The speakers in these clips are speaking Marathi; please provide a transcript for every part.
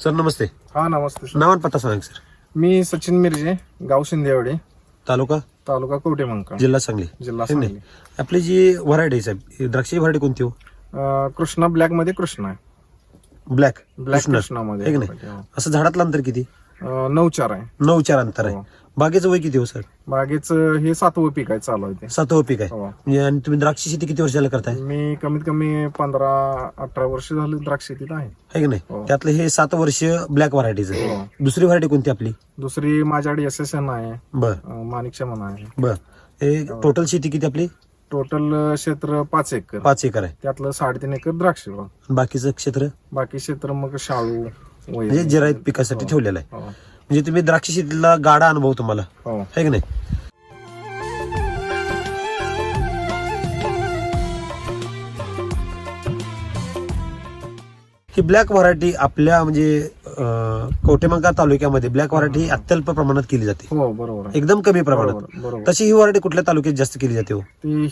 सर नमस्ते. हा नमस्ते सर. नाव आणि पत्ता सांगा सर. मी सचिन मिरजे, गाव शिंदेवाडी, तालुका तालुका कवठेमंकाळ, जिल्हा सांगली. जिल्हा है नाही? सांगली. आपली जी व्हरायटी आहे साहेब, द्राक्षाची व्हरायटी कोणती हो? कृष्णा ब्लॅक मध्ये कृष्णा आहे. ब्लॅक ब्लॅक कृष्णामध्ये आहे की नाही? असं झाडातलं अंतर किती? 9-4 आहे. 9-4 अंतर आहे. हो. बागेचं वय किती हो सर? बागेचं हे 7वं पीक आहे, चालू आहे ते. 7वं पीक आहे. हो. म्हणजे आणि तुम्ही द्राक्ष शेती किती वर्षाला करताय? मी कमीत कमी 15-18 वर्ष झाली द्राक्ष शेतीत आहे. है की नाही? हो. त्यातलं हे 7 वर्ष ब्लॅक व्हरायटीचं आहे. हो. दुसरी व्हरायटी कोणती आपली? दुसरी माझ्याकडे SSN आहे, बर माणिकशमन आहे. बर. हे टोटल शेती किती आपली? टोटल क्षेत्र 5 एकर. 5 एकर आहे. त्यातलं 3.5 एकर द्राक्ष बाग. बाकीचं क्षेत्र बाकी क्षेत्र मग शाळू म्हणजे जिरायत पिकासाठी ठेवलेलं आहे. हो. म्हणजे तुम्ही द्राक्ष शेतीला गाडा अनुभव तुम्हाला हो. आहे की नाही? ही ब्लॅक व्हरायटी आपल्या म्हणजे कवठेमंकाळ तालुक्यामध्ये ब्लॅक व्हरायटी अत्यल्प प्रमाणात केली जाते. हो बरोबर आहे. एकदम कमी प्रमाणात. बरोबर. तशी ही व्हरायटी कुठल्या तालुक्यात जास्त केली जाते हो?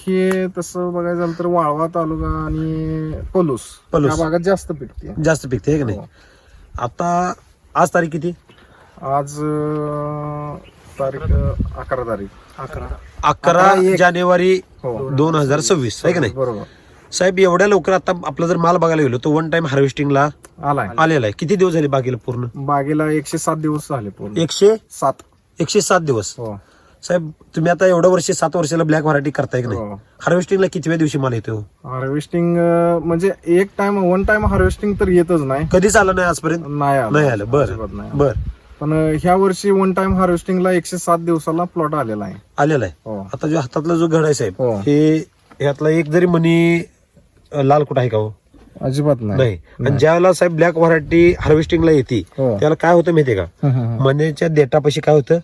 हे तसं बघायचं झालं तर वाळवा तालुका आणि पलूस या भागात जास्त पिकते. जास्त पिकते आहे की नाही? हो. आता आज तारीख किती? आज तारीख 11 तारीख. 11 जानेवारी हो. 2026 आहे की नाही? बरोबर. साहेब एवढ्या लवकर आता आपला जर माल बघायला गेलो तो वन टाइम हार्वेस्टिंगला आलाय. आलेला आहे. किती दिवस झाले बागेला पूर्ण? बागेला 107 दिवस झाले पूर्ण. 107 दिवस. हो. साहेब तुम्ही आता एवढं वर्ष 7 वर्षाला ब्लॅक व्हरायटी करताय की नाही? हो. हार्वेस्टिंगला कितव्या दिवशी माल येतो? हार्वेस्टिंग म्हणजे वन टाइम हार्वेस्टिंग तर येतच नाही. कधीच आलं नाही आजपर्यंत? नाही आलं. बर अजिबात नाही. बर. पण ह्या वर्षी वन टाइम हार्वेस्टिंगला 107 दिवसाला प्लॉट आलेला आहे. आलेला आहे. हो. आता जो हातातला जो घड आहे साहेब हो. हे ह्यातला एक जरी मनी लाल कुठं आहे का हो? अजिबात नाही. आणि ज्यावेळेला साहेब ब्लॅक व्हरायटी हार्वेस्टिंगला येते हो. त्याला काय होतं माहितीये का? मनीच्या देठापाशी काय होतं?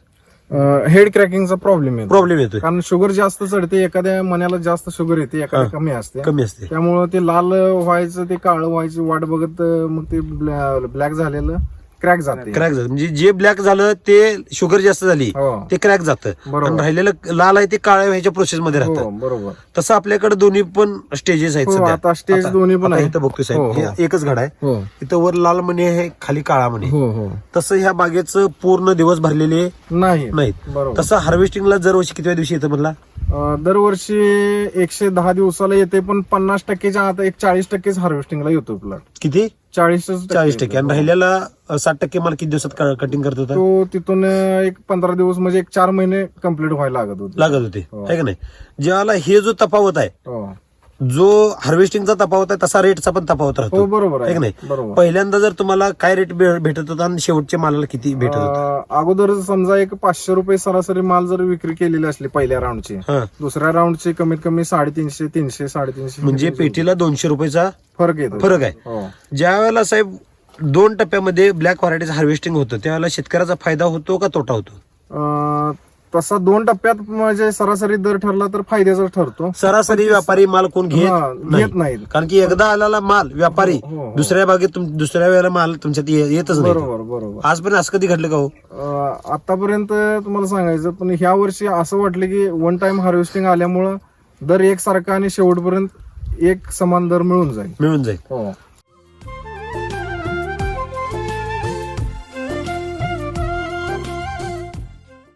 हेड क्रॅकिंगचा प्रॉब्लेम येतो. कारण शुगर जास्त चढते. एखाद्या मण्याला जास्त शुगर येते, एखाद्या कमी असते. त्यामुळे ते लाल व्हायचं, ते काळं व्हायची वाट बघत मग ते ब्लॅक झालेलं क्रॅक जाते. म्हणजे जे ब्लॅक झालं ते शुगर जास्त झाली हो. ते क्रॅक जातं. आणि राहिलेलं लाल आहे ते काळ्या व्हायच्या प्रोसेस मध्ये हो, राहतं. बरोबर. तसं आपल्याकडे दोन्ही पण स्टेजेस आहेत हो, सध्या. आता स्टेज दोन्ही पण आहे. इथं बघतोय साहेब हो, हो. हे एकच घड आहे. हो इथं वर लाल मणी आहे, खाली काळा मणी. हो हो तसं ह्या बागेचं पूर्ण दिवस भरलेले नाही. नाहीत. बरोबर. तसं हार्वेस्टिंगला दरवर्षी किती दिवशी येतं म्हणला? दरवर्षी 110 दिवसाला येते, पण 50%च्या आता 40% हार्वेस्टिंगला येतो प्लॉट. किती? 40%. आणि राहिलेला 60% मला किती दिवसात कटिंग करत होता? तो तिथून एक 15 दिवस म्हणजे 4 महिने कम्प्लीट व्हायला लागत होते. हो. आहे का नाही? ज्याला हे जो तफावत आहे, हो. जो हार्वेस्टिंगचा तफावत आहे तसा रेटचा पण तफावत हो राहतो. बरोबर आहे आहे. की नाही? बरोबर. पहिल्यांदा जर तुम्हाला काय रेट भेटत होता आणि शेवटच्या मालाला किती भेटत होता? अगोदर समजा एक 500 रुपये सरासरी माल जर विक्री केलेली असली पहिल्या राऊंडची, हा. दुसऱ्या राऊंडची कमीत कमी 350, 300, 350 म्हणजे पेटीला 200 रुपयाचा फरक येतो. फरक आहे. हो. ज्या वेळेला साहेब 2 टप्प्यामध्ये ब्लॅक व्हरायटीचं हार्वेस्टिंग होतं त्यावेळेला शेतकऱ्याचा फायदा होतो का तोटा होतो? तसा 2 टप्प्यात म्हणजे सरासरी दर ठरला तर फायद्याचा ठरतो. सरासरी व्यापारी माल कोण घेत घेत नाहीत. कारण की एकदा आलेला माल व्यापारी हो, हो. दुसऱ्या बागेत दुसऱ्या वेळेला माल तुमच्यात येतच नाही. बरोबर बरोबर. आजपर्यंत असं कधी घडलं का हो? आतापर्यंत तुम्हाला सांगायचं, पण ह्या वर्षी असं वाटलं की वन टाइम हार्वेस्टिंग आल्यामुळं दर एकसारखा आणि शेवटपर्यंत एक समान दर मिळून जाईल. हो.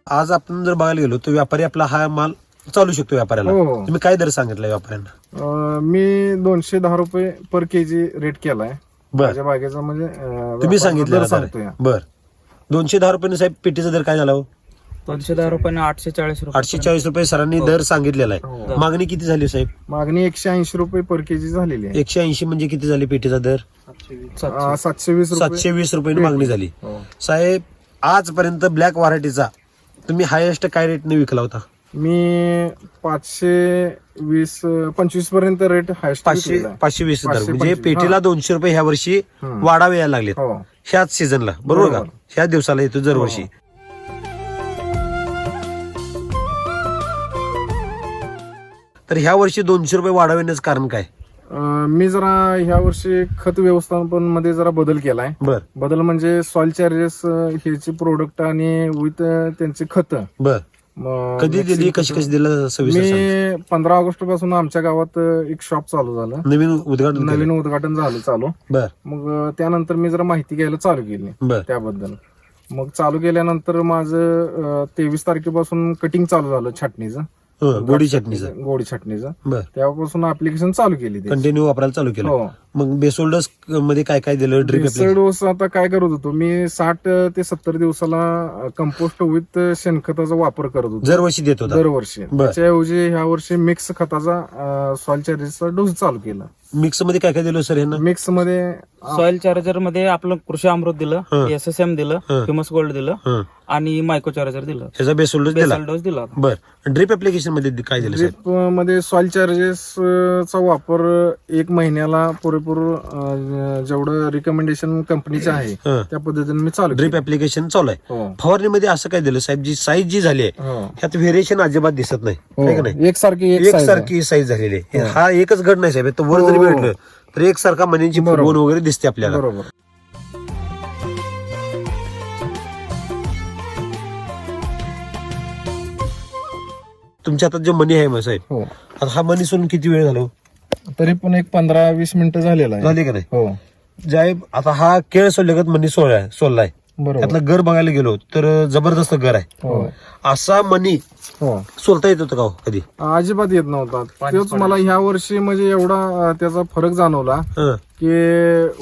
आज आपण जर बघायला गेलो तर व्यापारी आपला हा माल चालू शकतो व्यापाऱ्याला. हो, हो. तुम्ही काय दर सांगितला व्यापाऱ्यांना? मी 210 रुपये पर केजी रेट केलाय बर. माझ्या बागेचा. म्हणजे तुम्ही सांगितलं सांगतोय. बर. 210 रुपये साहेब पेटीचा दर काय झाला हो? 210 रुपये 840 रुपये. 840 रुपये सरांनी दर सांगितलेला आहे. हो. मागणी किती झाली साहेब? मागणी 180 रुपये पर केजी झालेली आहे. 180 म्हणजे किती झाली पेटीचा दर? 720 रुपये. 720 रुपये मागणी झाली. हो. साहेब आजपर्यंत ब्लॅक व्हरायटीचा तुम्ही हायेस्ट काय रेटने विकला होता? मी 520-25 पर्यंत रेट हायस्ट 520 दर. म्हणजे 520, पेटीला 200 रुपये ह्या वर्षी वाढावे यायला लागलेत हो. ह्याच सीझनला. बरोबर का? ह्याच दिवसाला येतो दरवर्षी. तर ह्या वर्षी 200 रुपये वाढवण्याचं कारण काय? मी जरा ह्या वर्षी खत व्यवस्थापन मध्ये जरा बदल केलाय. बदल म्हणजे सॉइल चार्जेस ह्याचे प्रोडक्ट आणि विथ त्यांचे खत बर कधी दिली कशी दिलं सविस्तर सांगा. मी 15 ऑगस्ट पासून आमच्या गावात एक शॉप चालू झालं, नवीन उद्घाटन केलं. नवीन उद्घाटन झालं चालू. बर मग त्यानंतर मी जरा माहिती घ्यायला चालू केली बर त्याबद्दल. मग चालू केल्यानंतर माझं 23 तारखेपासून कटिंग चालू झालं छाटणीचं, गोडी चटणीचं. गोडी छाटणीचं. बर तेव्हापासून ऍप्लिकेशन चालू केली त्याची. कंटिन्यू वापरायला चालू केलं. हो. मग बेसोल्डस मध्ये काय काय दिलं ड्रिप बेसल डोस आता काय करत होतो मी, 60 ते 70 दिवसाला कंपोस्ट विथ शेणखताचा वापर करत होतो दरवर्षी देत होता. दरवर्षी. बर. त्याच्याऐवजी ह्या वर्षी मिक्स खताचा सॉइल चार्जेसचा डोस चालू केला. मिक्स मध्ये काय काय दिलं सर यांना. मिक्स मध्ये सॉइल चार्जर मध्ये आपलं कृषी अमृत दिलं, SSM दिलं, ह्युमस गोल्ड दिलं आणि मायक्रो चार्जर दिलं, ह्याचा बेसोल्डस दिला. बेसल डोस दिला. बर ड्रिप ऍप्लिकेशन मध्ये काय दिलं सर. ड्रिप मध्ये सॉइल चार्जेसचा वापर 1 महिन्याला पुरेपूर जेवढं रिकमेंडेशन कंपनीचे आहे त्या पद्धतीने मी चालू ड्रिप ऍप्लिकेशन चालू आहे. हो. फवारणीमध्ये असं काय दिलं साहेब, जी साईज जी झाली आहे हो. ह्यात व्हेरिएशन अजिबात दिसत नाही, आहे का नाही. एकसारखी एक size आहे. एकसारखी साईज झालेली आहे. हा एकच गड नाही साहेब, तो वर जरी भेटलं तर एकसारखा मण्यांची फुगवण वगैरे दिसते आपल्याला. बरोबर. तुमच्या हातात जे मनी आहे मग साहेब, हो. आता हा मनी सोडून किती वेळ झालो तरी पण एक 15-20 मिनिटं झालेला आहे. झाले का नाही. हो साहेब आता हा केळ सोडल्यागत मनी सोडलाय. बरोबर. त्यातला गर बघायला गेलो तर जबरदस्त गर आहे. हो असा मनी हो सोलता येत होतं का हो कधी. अजिबात येत नव्हता. तेच मला ह्या वर्षी म्हणजे एवढा त्याचा फरक जाणवला हं. की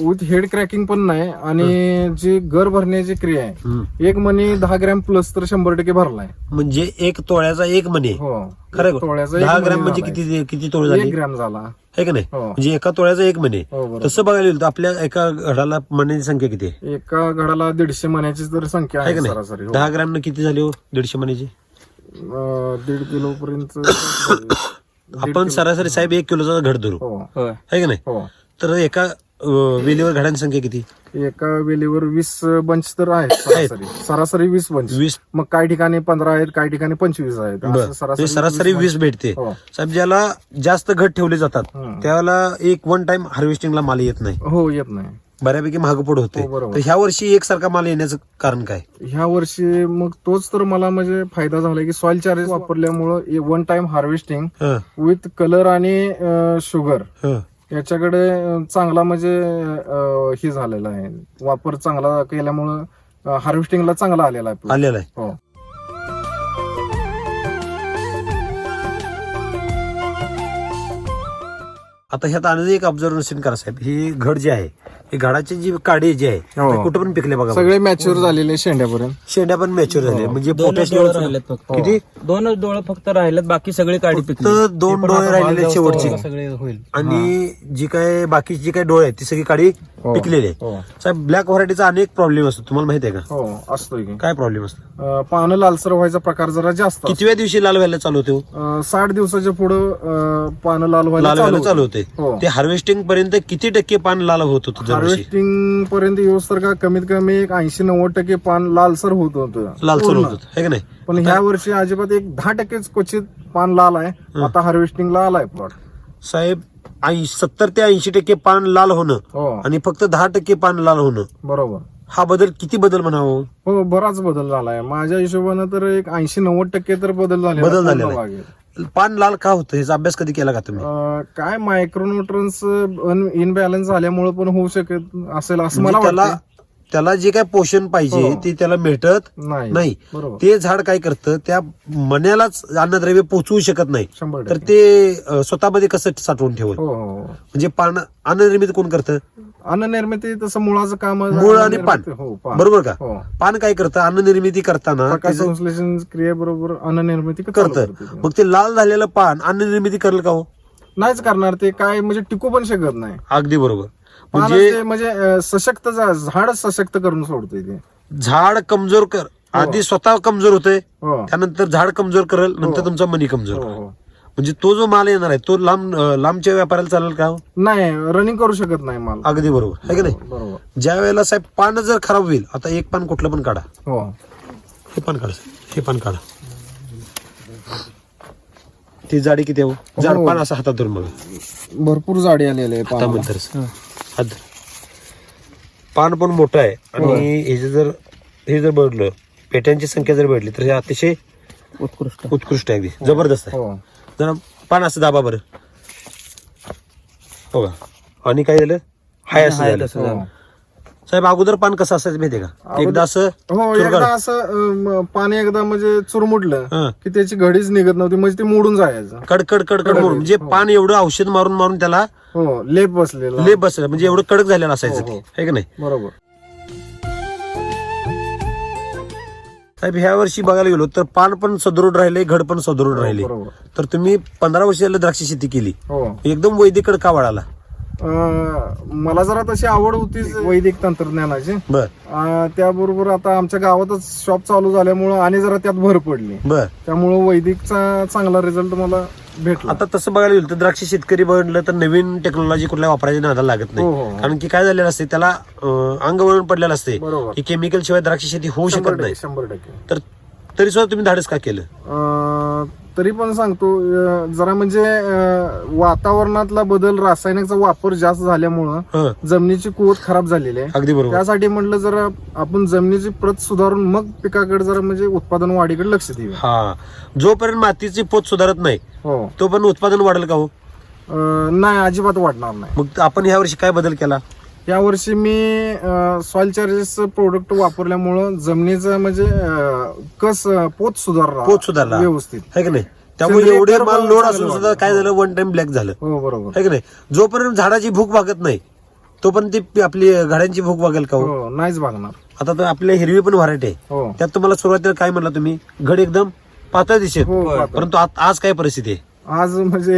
विथ हेड क्रॅकिंग पण नाही आणि जी गर भरण्याची क्रिया आहे, एक मनी 10 ग्रॅम प्लस तर 100% भरलाय. म्हणजे एक तोळ्याचा एक मनी. हो खरं तोळ्याचा 10 एक ग्रॅम मणी म्हणजे झालाय. किती तोळे झाले 1 ग्रॅम झाला. आहे का नाही. हो. म्हणजे एका तोळ्याचा एक मनी. हो बरोबर. तसं बघायला गेलं तर आपल्या एका घडाला मण्याची संख्या किती आहे एका घडाला 150 मण्याची तर संख्या आहे आहे का नाही. सरासरी. हो. 10 ग्रॅम किती झाली हो 150 मण्याची. 1.5 किलो पर्यंत. आपण सरासरी साहेब 1 किलोचा घड धरू, हो होय. आहे का नाही. हो. तर एका वेलीवर घडांची संख्या किती. एका वेलीवर 20 बंच तर आहेत सरासरी 20 बंच. 20. मग काही ठिकाणी 15 आहेत, काही ठिकाणी 25 आहेत. बरं. असं म्हणजे सरासरी 20 भेटते. हो. साहेब ज्याला जास्त घट ठेवले जातात हं. त्याला एक वन टाइम हार्वेस्टिंगला माल येत नाही, हो येत नाही. बऱ्यापैकी महागपुड होते. हो, बरोबर. तर ह्या वर्षी एकसारखा माल येण्याचं कारण काय. ह्या वर्षी मग तोच तर मला म्हणजे फायदा झाला की सॉइल चार्जेस वापरल्यामुळं वन टाइम हार्वेस्टिंग हं, विथ कलर आणि शुगर हं. याच्याकडे चांगला म्हणजे हे झालेला आहे. वापर चांगला केल्यामुळं हार्वेस्टिंगला चांगला आलेला आहे. आलेला आहे. हो आता ह्यात आणि एक ऑब्झर्वेशन करा साहेब, ही घड जी आहे ही घडाची जी काडी जी आहे हो. ते कुठं पण पिकले बघा. सगळे मॅच्युअर झालेले शेंड्यापर्यंत. शेंड्या पण मॅच्युअर झाले, म्हणजे दोनच पोटॅश डोळे लेवल राहिलेत फक्त. किती. 2च डोळे फक्त राहिलेत, बाकी सगळी काडी पिकली. तर 2 डोळे राहिलेले शेवटचे सगळे होईल. आणि जी काय बाकीची जी काय डोळे आहेत ती सगळी काडी हो. पिकलेली आहे. हो साहेब ब्लॅक व्हरायटीचा अनेक प्रॉब्लेम असतो, तुम्हाला माहिती आहे का. हो असतोय की. काय प्रॉब्लेम असतो. पानं लालसर व्हायचा प्रकार जरा जास्त असतो. कितव्या दिवशी लाल व्हायला चालू होते हो? 60 दिवसाच्या पुढे पानं लाल व्हायला लाल व्हायला चालू होते. हो. ते हार्वेस्टिंग पर्यंत किती टक्के पान लाल होत होतं दरवर्षी. हार्वेस्टिंग पर्यंत येऊस तर का कमीत कमी एक 80-90% पान लालसर होत होतं. लालसर पूर्ण. होत होतं, है का नाही. पण ह्या वर्षी अजिबात एक 10% क्वचित पान लाल आहे. आता हार्वेस्टिंगला आलाय प्लॉट. साहेब 70 ते 80% पान लाल होणं हो आणि फक्त 10% पान लाल होणं, बरोबर. हा बदल किती बदल म्हणावं. हो बराच बदल झालाय. माझ्या हिशोबानं तर एक 80-90% तर बदल झाले. बदल झालेला आहे. पान लाल का होतं याचा अभ्यास कधी केला का तुम्ही. काय मायक्रोन्यूट्रन्स इनबॅलन्स झाल्यामुळे पण होऊ शकत असेल असं मला म्हणजे वाटतं. त्याला जे काय पोषण पाहिजे हो. ते त्याला भेटत नाही नाही. बरोबर. ते झाड काय करतं, त्या मण्यालाच अन्नद्रव्य पोचवू शकत नाही. 100%. तर ते स्वतःमध्ये कसं साठवून ठेवल. हो हो म्हणजे पान अन्ननिर्मिती कोण करतं. अन्न निर्मिती तसं मुळाचं काम आहे. मूळ आणि पान. हो पान. बरोबर का. हो. पान काय करतं अन्ननिर्मिती करताना प्रकाश त्याचं संश्लेषण क्रियेबरोबर अन्न निर्मिती करतं. मग ते लाल झालेलं पान अन्ननिर्मिती करेल का हो. नाहीच करणार ते. काय म्हणजे टिकू पण शकत नाही. अगदी बरोबर. पानच म्हणजे ते म्हणजे सशक्त झाडच सशक्त करून सोडतोय ते. झाड कमजोर कर आधी स्वतः कमजोर होते, हो त्यानंतर झाड कमजोर करेल, नंतर तुमचा मनी कमजोर हो करेल. हो. म्हणजे तो जो माल येणार आहे तो लांबच्या व्यापाराला चालेल का हो? नाही रनिंग करू शकत नाही माल. अगदी बरोबर आहे की नाही. बरोबर. ज्या वेळेला साहेब पान जर खराब होईल, आता एक पान कुठलं पण काढा, हो हे पान काढा, हे पान काढा, ती जाडी किती आहे हो? झाड पान असं हातात धरून बघा, भरपूर जाडी आलेले आहे पानाला. हातामध्ये हात धर. पान पण मोठं आहे आणि हे जर बघलं पेट्यांची संख्या जर भेटली तर हे अतिशय उत्कृष्ट. उत्कृष्ट आहे अगदी जबरदस्त आहे. हो जरा पान असं दाबा बरं. हो का. आणि काय झालं हाय असं हाय झालं. तसं झालं. साहेब अगोदर पान कसं असायचं माहितीये का एकदा असं हो चुरगळ. एकदा असं पाणी एकदा म्हणजे चुरमुटलं हं. की त्याची घडीच निघत नव्हती म्हणजे ते मोडून जायचं. कडकड कडकड म्हणून म्हणजे पान एवढं औषध मारून मारून त्याला हो लेप बसलेला. लेप बसलं म्हणजे एवढं कडक झालेलं असायचं ते हो. आहे का नाही. बरोबर. साहेब ह्या वर्षी बघायला गेलो तर पान पण सदृढ राहिले घड पण सदृढ राहिले. बरोबर. तर तुम्ही 15 वर्ष झालं द्राक्ष शेती केली हो एकदम वैदिक का वळाला. मला जरा तशी आवड होतीच वैदिक तंत्रज्ञानाची. बर त्याबरोबर आता आमच्या गावातच शॉप चालू झाल्यामुळं आणि जरा त्यात भर पडली. बर. त्यामुळं वैदिकचा चांगला रिझल्ट मला भेटला. आता तसं बघायला गेलं तर द्राक्ष शेतकरी बनलं तर नवीन टेक्नॉलॉजी कुठल्या वापरायची नादाला लागत हो, नाही. हो. कारण की काय झालेलं असते त्याला अंग वळण पडलेलं असते बरोबर. की केमिकल शिवाय द्राक्ष शेती होऊ शकत नाही. 100%. तर तरी सुद्धा तुम्ही धाडस का केलं. तरी पण सांगतो जरा म्हणजे वातावरणातला बदल रासायनिकचा वापर जास्त झाल्यामुळं हं, जमिनीची कुवत खराब झालेली आहे. अगदी बरोबर. त्यासाठी म्हटलं जरा आपण जमिनीची प्रत सुधारून मग पिकाकडे जरा म्हणजे उत्पादन वाढीकडे लक्ष देऊया. हा जोपर्यंत मातीची पोत सुधारत नाही हो तोपर्यंत उत्पादन वाढेल का हो. नाही अजिबात वाढणार नाही. मग आपण ह्या वर्षी काय बदल केला. यावर्षी मी सॉइल चार्जेस प्रोडक्ट वापरल्यामुळं जमिनीचं म्हणजे कस पोत सुधारला व्यवस्थित आहे की नाही. त्यामुळे सेंद्रिय एवढे खत माल पण लोड चांगलं असून सुद्धा वाटलं. काय झालं वन टाइम ब्लॅक झालं हो बरोबर. आहे की नाही. जोपर्यंत झाडाची भूक भागत नाही तोपर्यंत ती आपली घड्यांची भूक भागेल का हो. हो नाहीच भागणार. आता तर आपल्या हिरवी पण व्हरायटी आहे हो त्यात तुम्हाला सुरुवातीला काय म्हणला तुम्ही घड एकदम पातळ दिसेल हो पातळ. परंतु आज काय परिस्थिती आहे. आज म्हणजे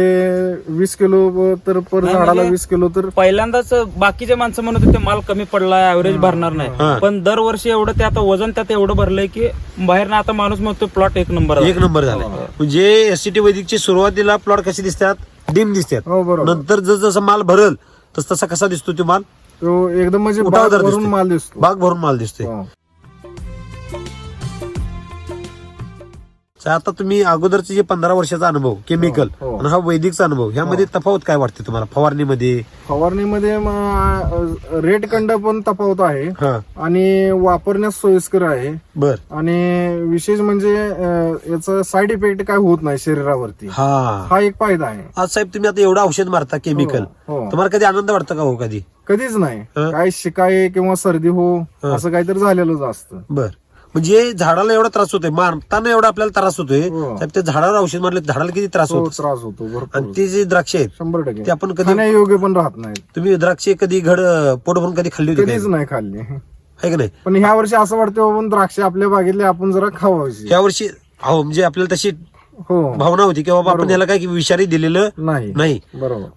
20 किलो तर पर नाही, झाडाला म्हणजे 20 किलो तर पहिल्यांदाच बाकीचे माणसं म्हणत होते माल कमी पडलाय ऍव्हरेज भरणार हा. नाही. पण दरवर्षी एवढं ते आता वजन त्यात एवढं भरलंय की बाहेरनं आता माणूस म्हणतो प्लॉट एक नंबर आहे. एक नंबर झाला. म्हणजे एससीटी वैदिकची सुरुवातीला प्लॉट कसे दिसतात डिम दिसतात. हो बरोबर. नंतर जसं माल भरल तसा कसा दिसतो तो माल तो एकदम म्हणजे उठावदार बाग भरून दिसतोय. माल दिसतो. बाग भरून माल दिसतोय. हो. आता तुम्ही अगोदरचे जे 15 वर्षाचा अनुभव केमिकल हो. आणि हा वैदिकचा अनुभव ह्यामध्ये तफावत काय वाटते तुम्हाला फवारणीमध्ये. फवारणीमध्ये रेट कंड पण तफावत आहे हा आणि वापरण्यास सोयीस्कर आहे. बर. आणि विशेष म्हणजे याचा साईड इफेक्ट काय होत नाही शरीरावरती. हा एक फायदा आहे. आज साहेब तुम्ही आता एवढं औषध मारता केमिकल हो. तुम्हाला कधी आनंद वाटतं का हो कधी. कधीच नाही हं? काय शिकाय किंवा सर्दी हो असं काहीतरी झालेलंच असतं. बर. म्हणजे झाडाला एवढा त्रास होतोय मारताना एवढा आपल्याला त्रास होतोय हो. साहेब त्या झाडावर औषध मारले झाडाला किती त्रास तो होतो. त्रास होतो आणि भरपूर. ते जे द्राक्ष आहेत 100% ते आपण कधी खाण्यायोग्य पण राहत नाही. तुम्ही द्राक्षे कधी घड पोट भरून कधी खाल्ली होती कधीच काय? नाही खाल्ली. आहे की नाही. पण ह्या वर्षी असं वाटतं बाबा द्राक्ष आपल्या बागेतले आपण जरा खावायची. ह्या वर्षी अहो म्हणजे आपल्याला तशी हो भावना होती की बाबा आपण बरोबर. याला काय विषारी दिलेलं नाही नाही. बरोबर.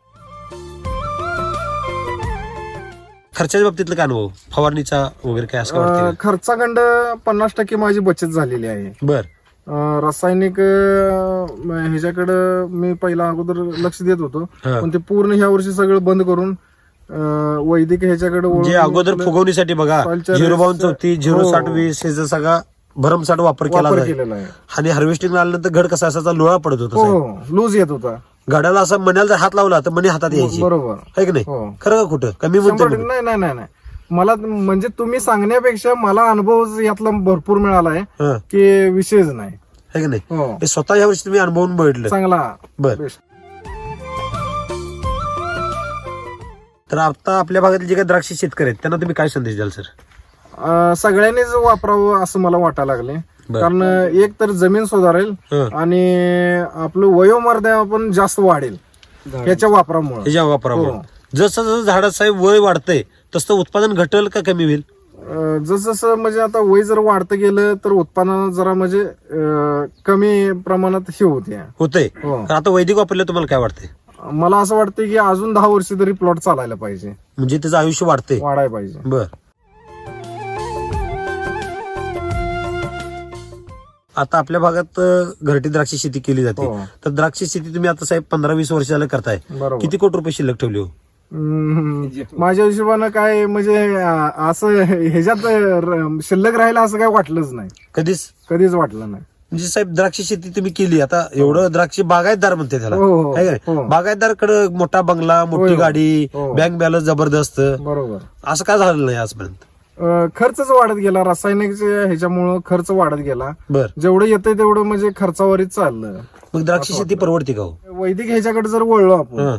खर्चाच्या बाबतीतलं काय अनुभव फवारणीचा वगैरे काय असं वाटतं. खर्चाखंड 50% माझी बचत झालेली आहे. बर. रासायनिक ह्याच्याकडं मी पहिला अगोदर लक्ष देत होतो हा. पण ते पूर्ण ह्या वर्षी सगळं बंद करून वैदिक ह्याच्याकडे वळून जे अगोदर आपलं फुगवणीसाठी बघा soil charges- 0-32 0-60-20 ह्याचा सगळा भरमसाठ वापर केला वापर जाईल. केलेला आहे. आणि हार्वेस्टिंग आल्यानंतर घड कसा असायचा लोळा पडत होता साहेब. हो लूज येत होता. घडाला असं मण्याला जर हात लावला तर मणी हातात यायची बरोबर. आहे की नाही. हो. खरं का खोटं कमी म्हणतो 100% नाही नाही नाही नाही. मला म्हणजे तुम्ही सांगण्यापेक्षा मला अनुभव यातला भरपूर मिळाला आहे हं, की विषयच नाही. आहे की नाही. हो हे स्वतः या वर्षी तुम्ही अनुभवून बघितलं. चांगला बर. बेस्ट. तर आता आपल्या भागातील जे काही द्राक्ष शेतकरी आहेत त्यांना तुम्ही काय संदेश द्याल सर. सगळ्यांनीच वापरावं असं मला वाटायला लागले. बर. कारण एक तर जमीन सुधारेल हं. आणि आपलं वयोमर्यादा पण जास्त वाढेल याच्या वापरामुळे. ह्याच्या वापरामुळे हो. जसं जसं झाडात साहेब वय वाढतंय तसं उत्पादन घटेल का कमी होईल. जसं जसं म्हणजे आता वय जर वाढतं गेलं तर उत्पादनात जरा म्हणजे कमी प्रमाणात हे होते. होतंय. हो. तर आता वैदिक वापरलं तुम्हाला काय वाटतंय. मला असं वाटतं की अजून 10 वर्ष तरी प्लॉट चालायला पाहिजे, म्हणजे त्याचं आयुष्य वाढतंय. वाढायला पाहिजे. बर. आता आपल्या भागात घरटी द्राक्ष शेती केली जाते. हो. तर द्राक्ष शेती तुम्ही आता साहेब 15-20 वर्ष झालं करताय. बरोबर. किती कोटी रुपये शिल्लक ठेवले हो. माझ्या हिशोबानं काय म्हणजे असं ह्याच्यात शिल्लक राहिलं असं काय वाटलंच नाही. कधीच वाटलं नाही. म्हणजे साहेब द्राक्ष शेती तुम्ही केली आता एवढं द्राक्ष बागायतदार म्हणते त्याला. हो, हो, आहे का नाही? हो. बागायतदार कडे मोठा बंगला मोठी हो. गाडी हो. बँक बॅलन्स जबरदस्त बरोबर. असं काय झालं नाही आजपर्यंत. खर्चच वाढत गेला, रासायनिकच्या ह्याच्यामुळं खर्च वाढत गेला. बर. जेवढं येतंय तेवढं म्हणजे खर्चावरच चाललं. मग द्राक्ष शेती परवडते का हो? वैदिक ह्याच्याकडे जर वळलो आपण, हं.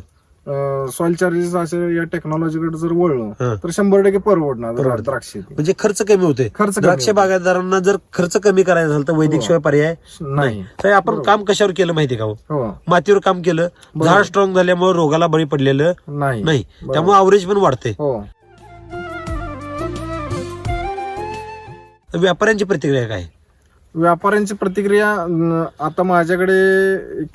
सॉइल चार्जेस असे या टेक्नॉलॉजीकडे जर वळलो हं. तर 100% परवडणार द्राक्ष शेती. म्हणजे खर्च कमी होते. खर्च कमी द्राक्ष होते. बागायतदारांना जर खर्च कमी करायचा झाला तर वैदिक शिवाय पर्याय नाही. तर आपण काम कशावर केलं माहितीये का हो? हो. मातीवर काम केलं, झाड स्ट्रॉंग झाल्यामुळे रोगाला बळी पडलेलं नाही, त्यामुळे अवरेज पण वाढते. हो. व्यापाऱ्यांची प्रतिक्रिया काय? व्यापाऱ्यांची प्रतिक्रिया आता माझ्याकडे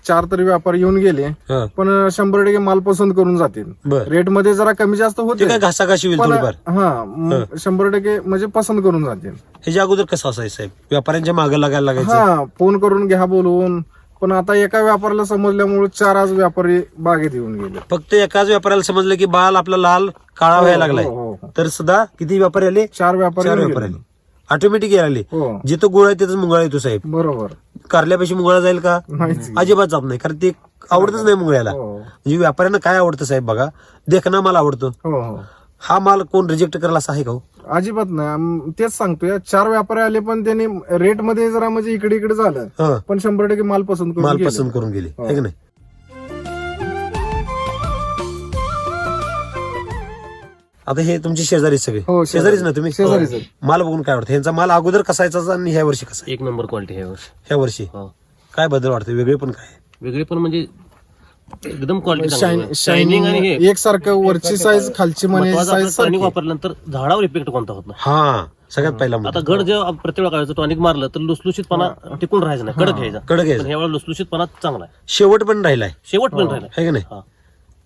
4 तरी व्यापारी येऊन गेले, हं. पण 100% माल पसंत करून जातील. बर. रेट मध्ये जरा कमी जास्त ते होते काय घासाघाशी होईल पण थोडीफार. 100% म्हणजे पसंत करून जातील. ह्याच्या अगोदर कसं असायचं साहेब? व्यापाऱ्यांच्या मागे लागायला लागायचं. हा, फोन करून घ्या बोलवून. पण आता एका व्यापाऱ्याला समजल्यामुळे 4 आज व्यापारी बागेत येऊन गेले. फक्त एकाच व्यापाऱ्याला समजलं की बाल आपला लाल काळा व्हायला लागलाय, हो, हो, हो. तर सुद्धा किती व्यापारी आले? 4 व्यापारी 4 येऊन व्यापारी गेले. आले. ऑटोमॅटिक यायला आले. हो, जिथं गुळ आहे तिथं मुंगळा येतो साहेब. बरोबर. कारल्यापाशी मुंगळा जाईल का? नाहीच. अजिबात जात नाही, कारण ते आवडतच नाही मुंगळ्याला. हो, म्हणजे व्यापाऱ्यांना काय आवडतं साहेब बघा, देखना माल आवडतो. हो, हो. हा माल कोण रिजेक्ट करायला असं आहे का हो? अजिबात नाही. तेच सांगतोय, 4 व्यापारी आले पण त्यांनी रेट मध्ये जरा म्हणजे इकडे इकडे झालं, हं. पण 100% माल पसंत करून माल गेले. पसंत करून गेले, हो. है की नाही? आता हे तुमचे शेजारी सगळे हो, शेजारीच ना तुम्ही? शेजारीच. माल बघून काय वाटतं? ह्यांचा माल अगोदर कसायचा आणि ह्या वर्षी कसा? 1 नंबर क्वालिटी ह्या वर्षी. ह्या वर्षी काय बदल वाटतं? वेगळे पण काय? वेगळे पण म्हणजे एकदम क्वालिटी शायनिंग आणि हे एकसारखं, वरची साईज खालची मनी साईज टॉनिक वापरल्यानंतर झाडावर इफेक्ट कोणता होत नाही. हा, सगळ्यात पहिला मुद्दा. आता घड जेव्हा प्रत्येक वेळा काढायचं टॉनिक मारलं तर लुसलुशीतपणा टिकून राहायचं नाही, कडक घ्यायचा. कडक घ्यायचा. पण ह्या वेळेला लुसलुशीतपणा चांगला आहे, शेवट पण राहिलाय, शेवट पण राहिला. है की नाही? हा.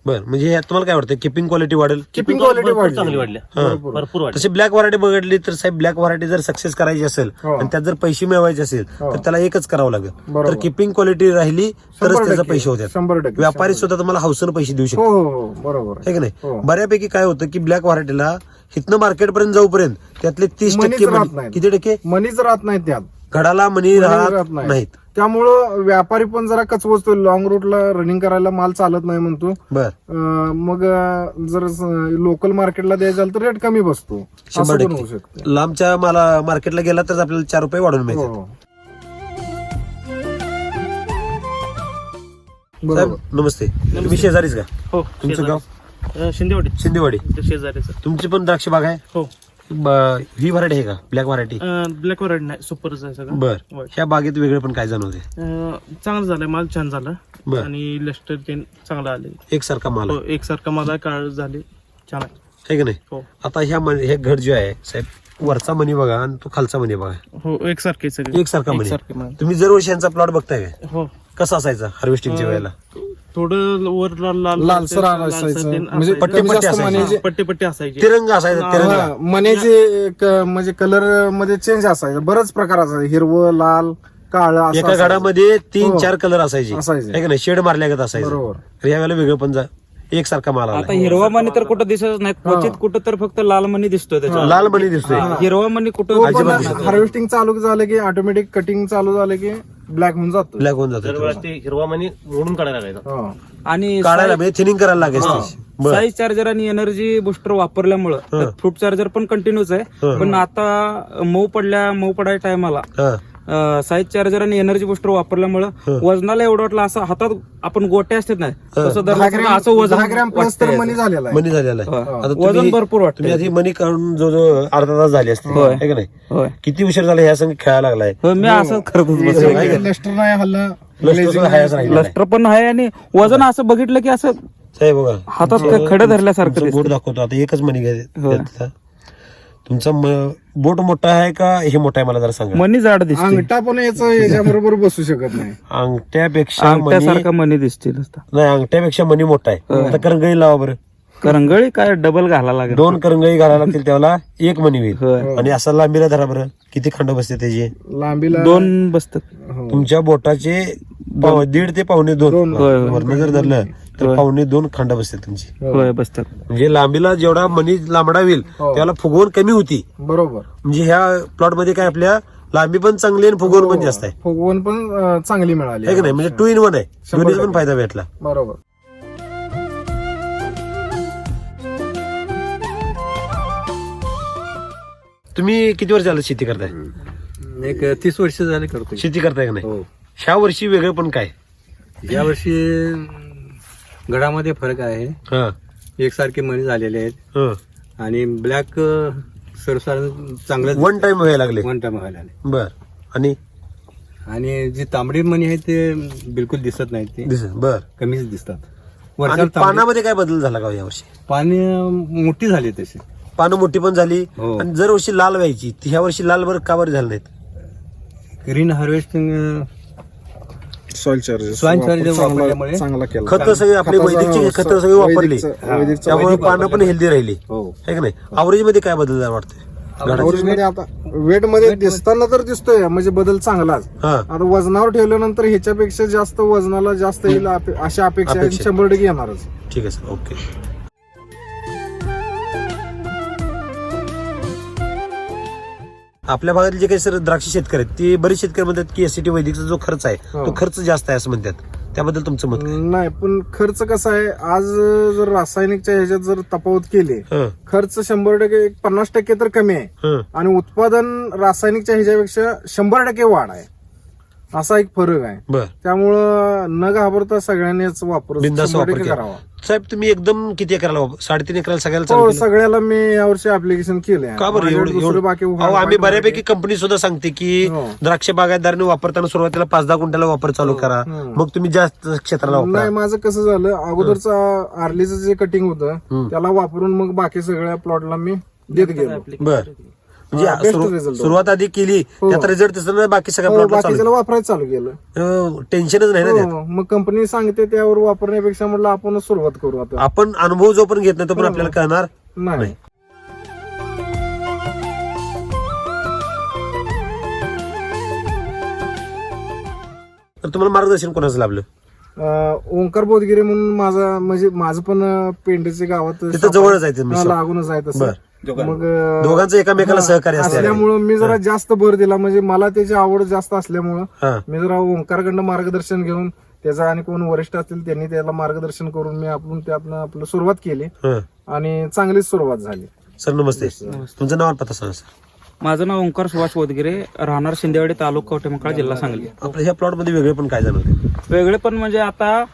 बरं, म्हणजे हे तुम्हाला काय वाटतं? किपिंग क्वालिटी वाढेल? किपिंग क्वालिटी भरपूर वाढली. चांगली वाढली, भरपूर वाढली. तशी ब्लॅक व्हरायटी बघितली तर साहेब, ब्लॅक व्हरायटी जर सक्सेस करायची असेल हो. आणि त्यात जर पैसे मिळवायचे असेल तर त्याला एकच करावं लागेल, बरोबर. तर किपिंग क्वालिटी राहिली तरच 100% त्याचे पैसे होतात. 100%. व्यापारी सुद्धा तुम्हाला हौसनं पैसे देऊ हो, शकतो, हो, हो, बरोबर. है की नाही? हो. बऱ्यापैकी काय होतं की ब्लॅक व्हरायटीला इथनं मार्केटपर्यंत जाऊपर्यंत त्यातले 30% मनीच राहत नाहीत. किती टक्के मनीच राहत नाही त्यात, घडाला मनी राहत नाही. नाहीत. त्यामुळं व्यापारी पण जरा कचवचतो. लॉंग रूटला रनिंग करायला माल चालत नाही म्हणतो. बर, मग जर लोकल मार्केटला द्यायचं झालं तर रेट कमी बसतो. असं 100% पण होऊ शकतं. लांबच्या मला मार्केटला गेला तर आपल्याला 4 रुपये वाढून हो, मिळतात. हो. साहेब बरोबर. नमस्ते, तुम्ही शेजारीच का? हो, तुमचं गाव? शिंदेवाडी शिंदेवाडी. शेजारीच. तुमची पण द्राक्ष बाग आहे? हो, ही व्हरायटी आहे का ब्लॅक व्हरायटी? ब्लॅक व्हरायटी नाही, सुपरच आहे सगळं. बर, White. ह्या बागेत वेगळे पण काय जाणवते? चांगलं झालं, माल छान झाला बर. आणि लस्टर ते चांगलं आले. एकसारखा माल हो, एकसारखा माल काळ झाले, छान आहे. आहे का नाही? हो, आता हे घड जे आहे साहेब, वरचा मनी बघा आणि तो खालचा मनी बघा, हो, एकसारखे सगळे. एकसारखा मनी. एकसारखे माल. तुम्ही जर यांचा प्लॉट बघताय काय? हो, कसा असायचा हार्वेस्टिंगच्या वेळेला? थोडं वर लालसर असायचं. म्हणजे पट्टे कमी जास्त असायचे. मण्याचे पट्टे पट्टे असायचे. तिरंगा असायचा, तिरंगा. मण्याचे म्हणजे कलर मध्ये चेंज असायचं. बरंच प्रकार असायचे, हिरवं, लाल, काळ असं एका असायचं. घडामध्ये 3-4 हो. कलर असायचे, असायचे. आहे का नाही? शेड मारल्यागत असायचं. बरोबर. तर यावेळेला वेगळं पण एकसारखा माल आता आला. हिरवा मणी तर कुठं दिसत नाही, क्वचित कुठं तर फक्त लाल मणी दिसतोय त्याच्यावर. लाल मणी दिसतोय. हिरवा मणी तो कुठं पण अजिबात दिसत हार्वेस्टिंग चालू झालं की ऑटोमॅटिक कटिंग चालू झालं की ब्लॅक होऊन जातो. ब्लॅक होऊन जातो. दरवेळेस ते हिरवा मनी मोडून काढायला लागायचा. हो. आणि काढायला म्हणजे थिनिंग करायला लागेल stage. बर. साईज चार्जर आणि एनर्जी बुस्टर वापरल्यामुळं फ्रूट चार्जर पण कंटिन्यूच आहे, पण आता मऊ पडाय टायमाला हा. साईज चार्जर आणि एनर्जी बुस्टर वापरल्यामुळं वजनाला एवढं वाटलं, असं हातात आपण गोटे असतात ना तसं 10 ग्रॅम असं वजन 10 ग्रॅम प्लस तर वाटतंय मनी झालेला आहे. मनी झालेला आहे. हो. आता वजन भरपूर वाटतंय. तुम्ही आधी मनी काढून जो अर्धा तास झाले असते, होय. आहे का नाही? होय. किती उशीर झाला ह्या संग खेळायला लागलाय? होय, मी असं करतच बसलो. लस्टर नाही हल्ला. लस्टर पण आहे आणि वजन असं बघितलं की असं साहेब बघा, हातात खडं धरल्यासारखं तुमचं दिसतं. बोट दाखवतो. आता एकच मनी होय. घ्यायचा. तुमचा बोट मोठा आहे का हे मोठा आहे मला जरा सांगा. मनी जाड दिसते, अंगठा पण याच्याबरोबर बसू शकत नाही. अंगठ्यापेक्षा मनी अंगठ्यासारखा मनी दिसते नुसता. नाही, अंगठ्यापेक्षा मनी मोठा आहे. आता करंगळी लावा बरं. करंगळी काय डबल घाला लागेल. 2 करंगळी घालायला लागतील, त्याला 1 मनी होईल. होय. आणि असा लांबीला धरा बरं, किती खंड बसते त्याची? लांबीला 2 बसतात. हो. तुमच्या बोटाचे 1.5 ते 2.25 होय. वरनं जर धरलं तर 2.25 खंड बसते तुमची. होय, बसतात. म्हणजे लांबीला जेवढा मनी लांबडा होईल हो. त्याला फुगवून कमी होती. बरोबर. म्हणजे ह्या प्लॉट मध्ये काय आपल्या लांबी पण चांगली आणि फुगवून पण जास्त आहे, फुगवून पण चांगली मिळाली. आहे की नाही? म्हणजे 2 in 1 आहे, दोन्हीचा पण फायदा भेटला. बरोबर. तुम्ही किती वर्ष झालं शेती करताय? एक 30 वर्ष झाले करतोय. शेती करताय का नाही? हो. ह्या वर्षी वेगळं पण काय? यावर्षी गडामध्ये फरक आहे. हा एकसारखे मणी झालेले आहेत हा. आणि ब्लॅक सर्वसाधारण चांगलं वन टाइम व्हायला लागले. वन टाइम व्हायला लागले. बर. आणि आणि जी तांबडी मणी आहेत ते बिलकुल दिसत नाहीत, ते बर. कमीच दिसतात. आणि वरच्या तांबडी पानामध्ये काय बदल झाला का यावर्षी? पाणी मोठी झाली तशी. पानं मोठी पण झाली हो. आणि जर वर्षी लाल व्हायची ह्या वर्षी लाल बरं का बरं झालं नाहीत? Green harvesting soil charges Soil charges वापरल्यामुळे चांगला केला. खतं सगळी आपली वैदिकची खतं सगळी वापरली, वैदिकचं त्यामुळे पानं पण हेल्दी राहिली, हो. है की नाही? अवरेज मध्ये काय बदल झाला वाटतंय? Average मध्ये आता वेट मध्ये दिसताना तर दिसतोय म्हणजे बदल चांगलाच. हा. आता वजनावर ठेवल्यानंतर ह्याच्यापेक्षा जास्त वजनाला जास्त येईल अशा अपेक्षा आहेत. 100% येणारच. ठीक आहे सर, ओके. आपल्या भागातले जे काही सर द्राक्ष शेतकरी आहेत ते बरेच शेतकरी म्हणतात की एसटी वैदिकचा जो खर्च आहे तो खर्च जास्त आहे असं म्हणतात. त्याबद्दल तुमचं मत काय? नाही, पण खर्च कसा आहे, आज जर रासायनिकच्या ह्याच्यात जर तफावत केली, हं, खर्च 100% 50% तर कमी आहे हं. आणि उत्पादन रासायनिकच्या ह्याच्यापेक्षा 100% वाढ आहे. असा एक फरक आहे. बर. त्यामुळं न घाबरता सगळ्यांनीच वापर बिनधास्त वापर 100% केला. करावा. साहेब तुम्ही एकदम किती एकराला 3.5 एकराला सगळ्याला चालू हो, केलं? सगळ्याला मी यावर्षी ऍप्लिकेशन केले. का बरं एवढं बाकी अहो, आम्ही बऱ्यापैकी कंपनी सुद्धा सांगते की हो. द्राक्ष बागायतदाराने वापरताना सुरुवातीला 5-10 गुंठ्याला वापर चालू करा, मग तुम्ही जास्त क्षेत्राला वापरा. नाही, माझं कसं झालं, अगोदरचं आर्लीचं जे कटिंग होतं त्याला वापरून मग बाकी सगळ्या प्लॉटला मी देत गेलो. बर. म्हणजे best result. सुरुवात आधी केली त्यात रिझल्ट दिसला, बाकी सगळ्या हो, प्लॉटला बाकीच्याला वापरायला चालू केलं. टेन्शनच नाही ना त्यात. हो, मग कंपनी सांगते त्यावर वापरण्यापेक्षा म्हटलं आपण सुरुवात करू आता. आपण अनुभव जो पण घेत नाही तो पण आपल्याला कळणार नाही. नाही. तर तुम्हाला मार्गदर्शन कोणाचं लाभलं? ओंकार बोधगिरे म्हणून माझं पण पेंडेचे गावात तिथं जवळच आहे ते मिसळ. लागूनच आहे तसं. मग दोघांचं एकामेकाला सहकार्य असते. असल्यामुळं मी जरा जास्त भर दिला, म्हणजे मला त्याची आवड जास्त असल्यामुळं हा. मी जरा ओंकारकडनं मार्गदर्शन घेऊन त्याचा आणि कोण वरिष्ठ असतील त्यांनी त्याला मार्गदर्शन करून मी त्यातनं आपलं सुरुवात केली हा. आणि चांगलीच सुरुवात झाली. सर नमस्ते, तुमचं नाव आणि पत्ता सांगा सर. माझं नाव ओंकार सुभाष बोधगिरे, राहणार शिंदेवाडी, तालुका कवठेमंकाळ, जिल्हा सांगली. आपल्या ह्या प्लॉट मध्ये वेगळे पण काय जाणवते? वेगळे पण म्हणजे आता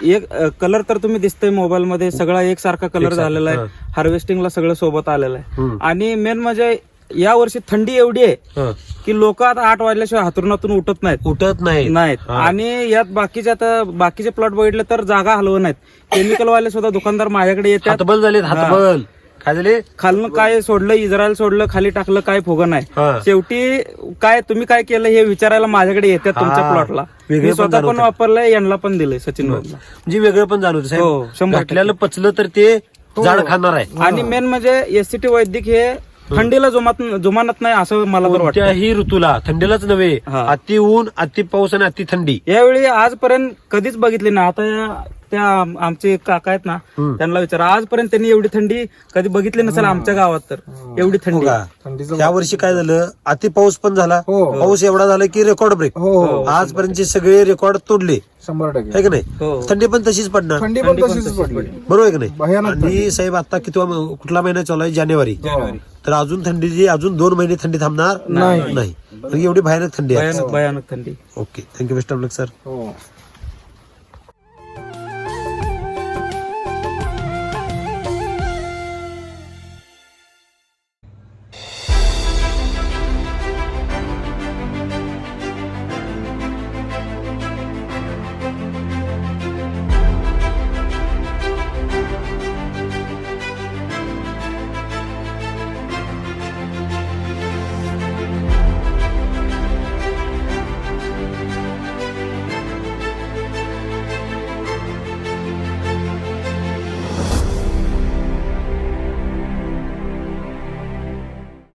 एक कलर तर तुम्ही दिसतोय मोबाईल मध्ये, सगळा एकसारखा कलर झालेला आहे. हार्वेस्टिंगला सगळं सोबत आलेलं आहे. आणि मेन म्हणजे या वर्षी थंडी एवढी आहे की लोक आता 8 वाजल्याशिवाय हातरुणातून उठत नाहीत. आणि यात बाकीचे प्लॉट बघितले तर जागा हलवत नाहीत. केमिकल वाले सुद्धा दुकानदार माझ्याकडे येतात. हातबल झाले, हातबल काय झाले? खालनं काय सोडलं, इस्रायल सोडलं, खाली टाकलं, काय फुगं नाही. शेवटी काय तुम्ही काय केलं हे विचारायला माझ्याकडे येतात तुमच्या प्लॉटला. मी स्वतः पण वापरलंय, यांना पण दिलंय, सचिन भाऊला. म्हणजे वेगळं पण जाणवतं हो, साहेब. 100%. घातल्याला पचलं तर ते झाड खाणार आहे. आणि मेन म्हणजे एससीटी वैदिक हे थंडीला जुमानत नाही असं मला तर वाटतं. कोणत्याही ऋतूला, थंडीलाच नव्हे, हा. अति ऊन, अति पाऊस आणि अति थंडी यावेळी आजपर्यंत कधीच बघितली ना. आता त्या आमचे काका आहेत ना, त्यांना विचारा, आजपर्यंत त्यांनी एवढी थंडी कधी बघितली नसेल आमच्या गावात. तर एवढी थंडी. थंडीचं या वर्षी काय झालं, अति पाऊस पण झाला, हो. पाऊस एवढा झाला की रेकॉर्ड ब्रेक. हो. आजपर्यंतचे सगळे रेकॉर्ड तोडले, 100%. आहे की नाही? हो. थंडी पण तशीच पडणार, थंडी पण तशीच पडली. बरोबर आहे की नाही? भयानक आणि साहेब आता कुठला महिना चालू आहे? जानेवारी. तर अजून थंडीची अजून 2 महिने थंडी थांबणार नाही. म्हणजे एवढी भयानक थंडी आहे. भयानक थंडी. Okay, thank you, best of luck sir. हो.